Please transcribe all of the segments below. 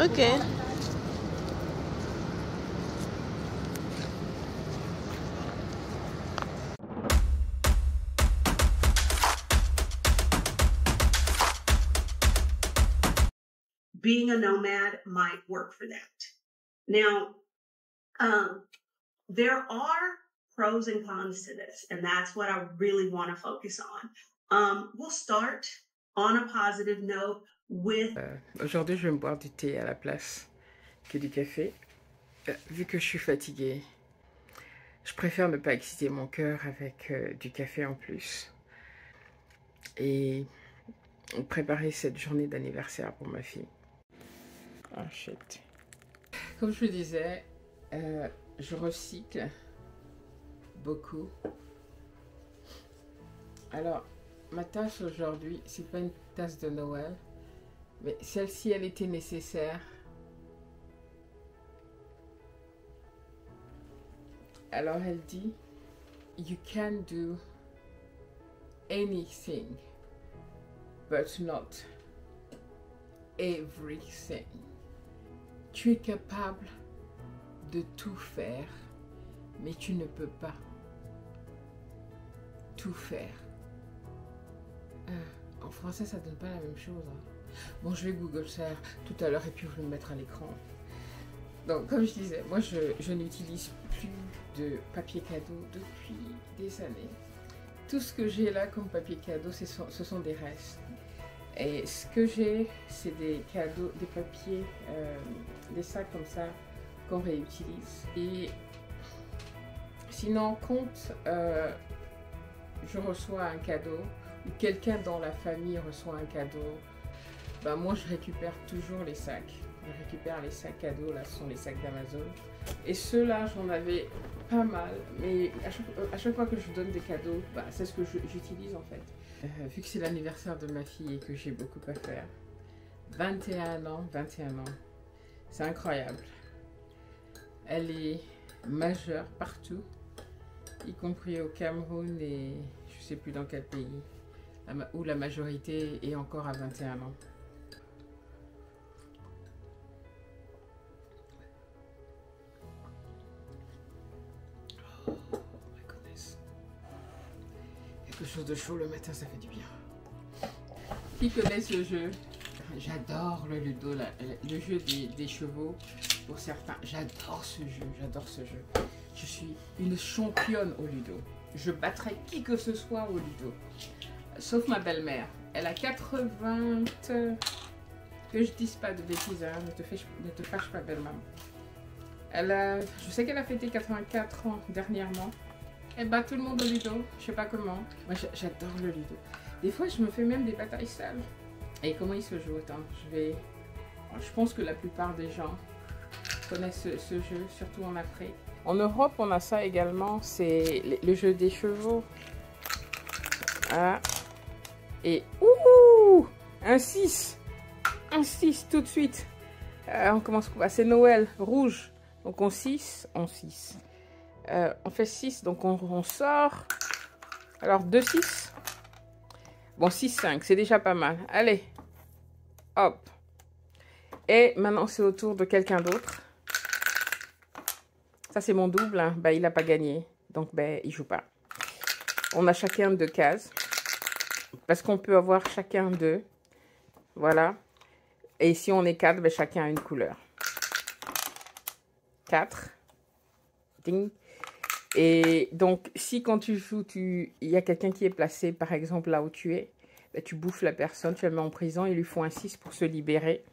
Ok. Being a nomad might work for that. Now, there are pros and cons to this, and that's what I really want to focus on. We'll start on a positive note with... Aujourd'hui, je vais me boire du thé à la place que du café. Vu que je suis fatiguée, je préfère ne pas exciter mon cœur avec du café en plus. Et préparer cette journée d'anniversaire pour ma fille. Ah, shit. Comme je le disais, je recycle beaucoup. Alors, ma tasse aujourd'hui, c'est pas une tasse de Noël, mais celle-ci, elle était nécessaire. Alors, elle dit, you can do anything, but not everything. Tu es capable de tout faire, mais tu ne peux pas tout faire. En français, ça donne pas la même chose. Hein. Bon, je vais Google ça tout à l'heure et puis je vais le mettre à l'écran. Donc, comme je disais, moi, je n'utilise plus de papier cadeau depuis des années. Tout ce que j'ai là comme papier cadeau, ce sont des restes. Et ce que j'ai, c'est des cadeaux, des papiers, des sacs comme ça qu'on réutilise. Et sinon, quand je reçois un cadeau, ou quelqu'un dans la famille reçoit un cadeau, ben moi je récupère toujours les sacs. Je récupère les sacs cadeaux, là ce sont les sacs d'Amazon. Et ceux-là, j'en avais pas mal, mais à chaque fois que je donne des cadeaux, ben, c'est ce que j'utilise en fait. Vu que c'est l'anniversaire de ma fille et que j'ai beaucoup à faire, 21 ans, c'est incroyable. Elle est majeure partout, y compris au Cameroun et je sais plus dans quel pays, où la majorité est encore à 21 ans. Oh my goodness. Quelque chose de chaud le matin, ça fait du bien. Qui connaît ce jeu? J'adore le Ludo, le jeu des chevaux pour certains. J'adore ce jeu, Je suis une championne au Ludo. Je battrai qui que ce soit au Ludo. Sauf ma belle-mère. Elle a 80... Que je dise pas de bêtises, hein. Ne te fâche pas, belle-maman. Je sais qu'elle a fêté 84 ans dernièrement. Elle bat tout le monde au Ludo. Je sais pas comment. Moi, j'adore le Ludo. Des fois, je me fais même des batailles sales. Et comment il se joue? Attends, je pense que la plupart des gens connaissent ce jeu, surtout en Afrique. En Europe, on a ça également. C'est le jeu des chevaux. Ah. Et ouh, un 6. Un 6 tout de suite. On commence. C'est Noël, rouge. Donc on 6, on 6. On fait 6, donc on sort. Alors 2, 6. Bon, 6, 5, c'est déjà pas mal. Allez, hop. Et maintenant, c'est au tour de quelqu'un d'autre. Ça, c'est mon double. Hein. Ben, il n'a pas gagné. Donc, ben, il ne joue pas. On a chacun 2 cases. Parce qu'on peut avoir chacun 2. Voilà. Et si on est 4, ben, chacun a une couleur. 4. Ding. Et donc, si quand tu joues, il y a quelqu'un qui est placé, par exemple, là où tu es, ben, tu bouffes la personne, tu la mets en prison, il lui faut un 6 pour se libérer.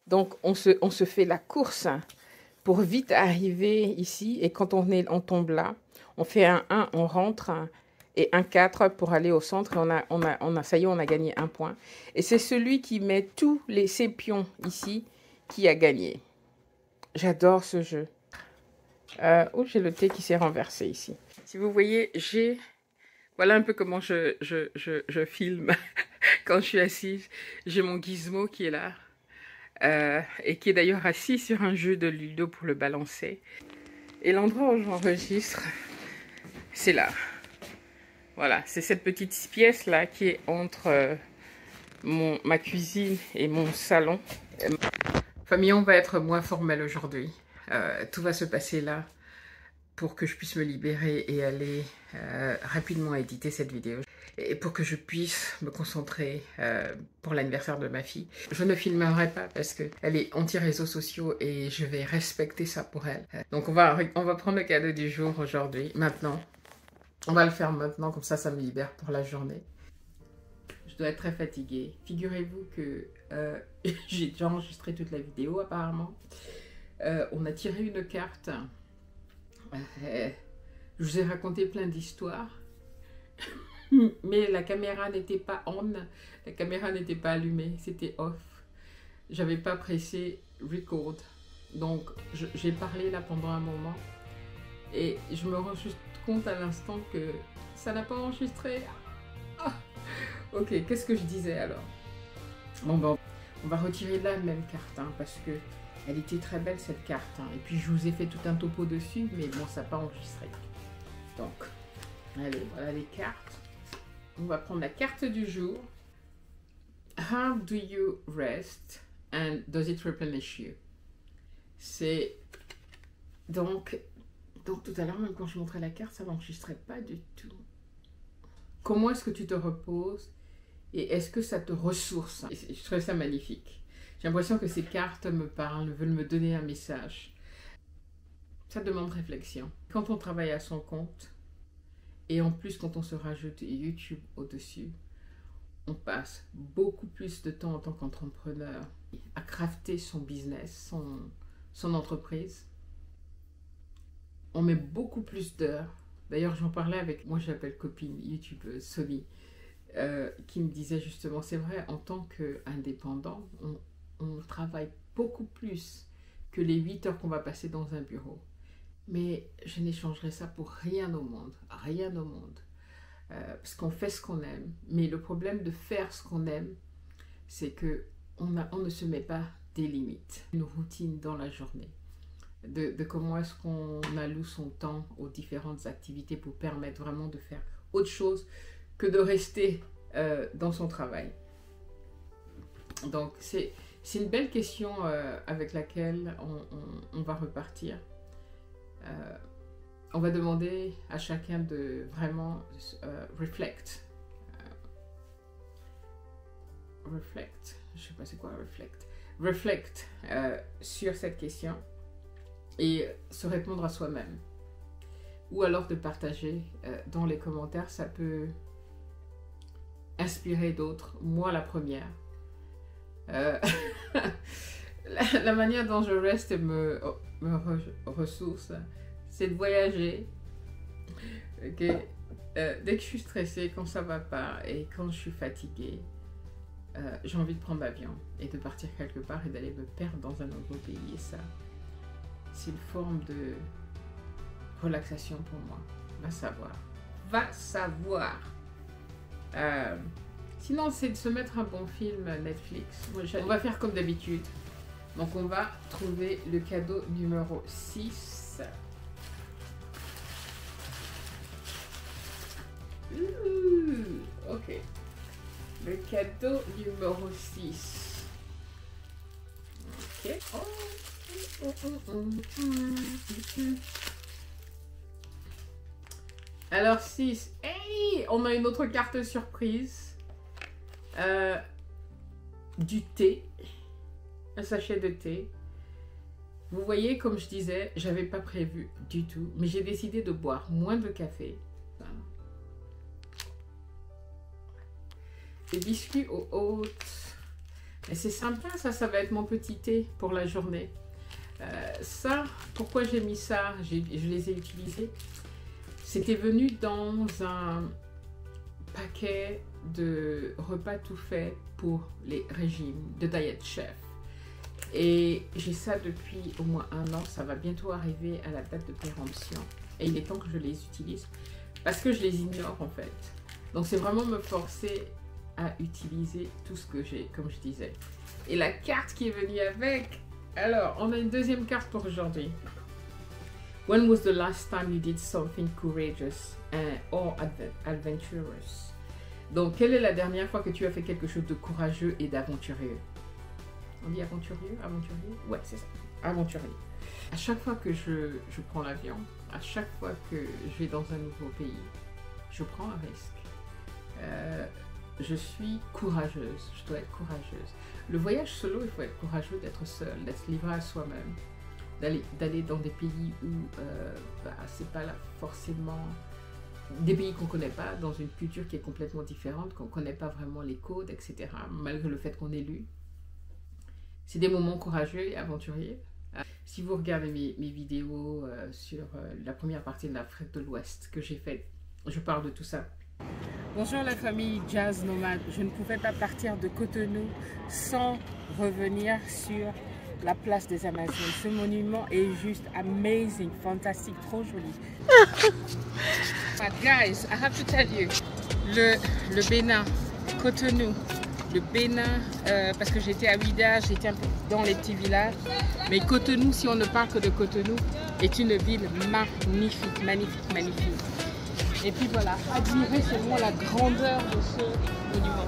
Donc, on se fait la course pour vite arriver ici. Et quand on tombe là, on fait un 1, on rentre, et un 4 pour aller au centre. Et ça y est, on a gagné 1 point. Et c'est celui qui met tous ses pions ici qui a gagné. J'adore ce jeu. Oh, j'ai le thé qui s'est renversé ici. Si vous voyez, voilà un peu comment je filme quand je suis assise. J'ai mon gizmo qui est là. Et qui est d'ailleurs assis sur un jeu de Ludo pour le balancer. Et l'endroit où j'enregistre, c'est là. Voilà, c'est cette petite pièce là qui est entre ma cuisine et mon salon. Famille, on va être moins formel aujourd'hui. Tout va se passer là pour que je puisse me libérer et aller rapidement éditer cette vidéo. Et pour que je puisse me concentrer pour l'anniversaire de ma fille. Je ne filmerai pas parce qu'elle est anti-réseaux sociaux et je vais respecter ça pour elle. Donc on va prendre le cadeau du jour aujourd'hui, maintenant. On va le faire maintenant, comme ça me libère pour la journée. Je dois être très fatiguée. Figurez-vous que j'ai déjà enregistré toute la vidéo apparemment. On a tiré une carte. Je vous ai raconté plein d'histoires. Mais la caméra n'était pas on, la caméra n'était pas allumée, c'était off. J'avais pas pressé record. Donc j'ai parlé là pendant un moment et je me rends juste compte à l'instant que ça n'a pas enregistré. Ah. Ok, qu'est-ce que je disais alors? Bon, on va retirer la même carte hein, parce que elle était très belle cette carte. Hein. Et puis je vous ai fait tout un topo dessus, mais bon, ça n'a pas enregistré. Donc, allez, voilà les cartes. On va prendre la carte du jour. How do you rest and does it replenish you? C'est donc tout à l'heure, même quand je montrais la carte, ça n'enregistrait pas du tout. Comment est-ce que tu te reposes et est-ce que ça te ressource? Je trouve ça magnifique. J'ai l'impression que ces cartes me parlent, veulent me donner un message. Ça demande réflexion. Quand on travaille à son compte, et en plus, quand on se rajoute YouTube au-dessus, on passe beaucoup plus de temps en tant qu'entrepreneur à crafter son business, son entreprise. On met beaucoup plus d'heures. D'ailleurs, j'en parlais avec, moi j'appelle copine YouTubeuse Sony, qui me disait justement, c'est vrai, en tant qu'indépendant, on travaille beaucoup plus que les 8 heures qu'on va passer dans un bureau. Mais je n'échangerai ça pour rien au monde, rien au monde. Parce qu'on fait ce qu'on aime. Mais le problème de faire ce qu'on aime, c'est qu'on ne se met pas des limites. Une routine dans la journée. De comment est-ce qu'on alloue son temps aux différentes activités pour permettre vraiment de faire autre chose que de rester dans son travail. Donc c'est une belle question avec laquelle on va repartir. On va demander à chacun de vraiment reflect. Reflect, je sais pas c'est quoi reflect. Reflect sur cette question et se répondre à soi-même. Ou alors de partager dans les commentaires, ça peut inspirer d'autres. Moi la première. La manière dont je reste et me ressource, c'est de voyager. Okay. Dès que je suis stressée, quand ça va pas et quand je suis fatiguée, j'ai envie de prendre l'avion et de partir quelque part et d'aller me perdre dans un autre pays. Et ça, c'est une forme de relaxation pour moi. Va savoir. Va savoir. Sinon, c'est de se mettre un bon film Netflix. On va faire comme d'habitude. Donc, on va trouver le cadeau numéro 6. Ok. Le cadeau numéro 6. Ok. Alors 6. Hey, on a une autre carte surprise. Du thé. Un sachet de thé. Vous voyez, comme je disais, j'avais pas prévu du tout, mais j'ai décidé de boire moins de café. Des biscuits aux oats. Et c'est sympa, ça va être mon petit thé pour la journée. Ça, pourquoi j'ai mis ça? Je les ai utilisés. C'était venu dans un paquet de repas tout faits pour les régimes de Diet Chef. Et j'ai ça depuis au moins 1 an. Ça va bientôt arriver à la date de péremption. Et il est temps que je les utilise. Parce que je les ignore en fait. Donc c'est vraiment me forcer à utiliser tout ce que j'ai, comme je disais. Et la carte qui est venue avec. Alors, on a une deuxième carte pour aujourd'hui. When was the last time you did something courageous or adventurous? Donc, quelle est la dernière fois que tu as fait quelque chose de courageux et d'aventureux? On dit aventurier? Ouais, c'est ça, aventurier. À chaque fois que je prends l'avion, à chaque fois que je vais dans un nouveau pays, je prends un risque. Je suis courageuse, je dois être courageuse. Le voyage solo, il faut être courageux d'être seul, d'être livré à soi-même, d'aller dans des pays où c'est pas là forcément des pays qu'on ne connaît pas, dans une culture qui est complètement différente, qu'on ne connaît pas vraiment les codes, etc., malgré le fait qu'on est lu. C'est des moments courageux et aventuriers. Si vous regardez mes vidéos sur la première partie de l'Afrique de l'Ouest que j'ai faite, je parle de tout ça. Bonjour la famille Jazz Nomade. Je ne pouvais pas partir de Cotonou sans revenir sur la place des Amazones. Ce monument est juste amazing, fantastique, trop joli. But guys, I have to tell you, le Bénin, Cotonou, le Bénin, parce que j'étais à Ouidah, j'étais un peu dans les petits villages, mais Cotonou, si on ne parle que de Cotonou, est une ville magnifique, magnifique, magnifique. Et puis voilà, admirer seulement la grandeur de ce monument.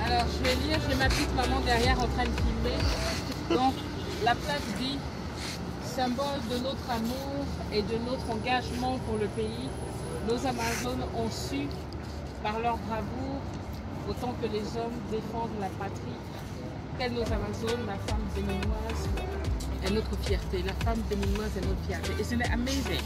Alors je vais lire, j'ai ma petite maman derrière en train de filmer. Donc la place dit: symbole de notre amour et de notre engagement pour le pays, nos Amazones ont su, par leur bravoure, autant que les hommes, défendre la patrie. Telle nos Amazones, la femme béninoise est notre fierté. La femme béninoise est notre fierté. Isn't it amazing?